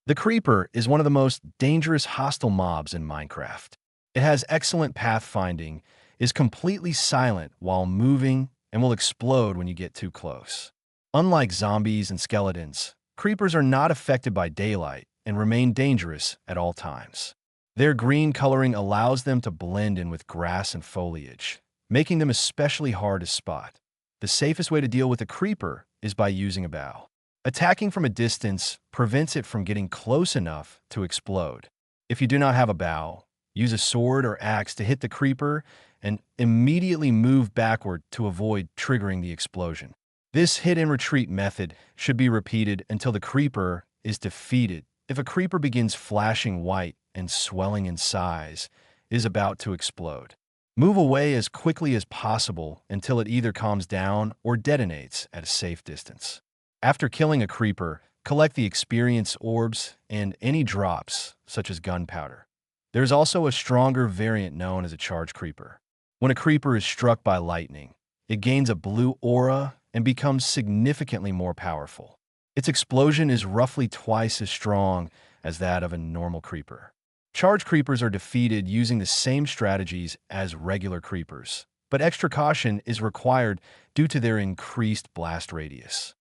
The Creeper is one of the most dangerous hostile mobs in Minecraft. It has excellent pathfinding, is completely silent while moving, and will explode when you get too close. Unlike zombies and skeletons, creepers are not affected by daylight and remain dangerous at all times. Their green coloring allows them to blend in with grass and foliage, making them especially hard to spot. The safest way to deal with a creeper is by using a bow. Attacking from a distance prevents it from getting close enough to explode. If you do not have a bow, use a sword or axe to hit the creeper and immediately move backward to avoid triggering the explosion. This hit and retreat method should be repeated until the creeper is defeated. If a creeper begins flashing white and swelling in size, it is about to explode. Move away as quickly as possible until it either calms down or detonates at a safe distance. After killing a creeper, collect the experience orbs and any drops, such as gunpowder. There is also a stronger variant known as a charge creeper. When a creeper is struck by lightning, it gains a blue aura and becomes significantly more powerful. Its explosion is roughly twice as strong as that of a normal creeper. Charge creepers are defeated using the same strategies as regular creepers, but extra caution is required due to their increased blast radius.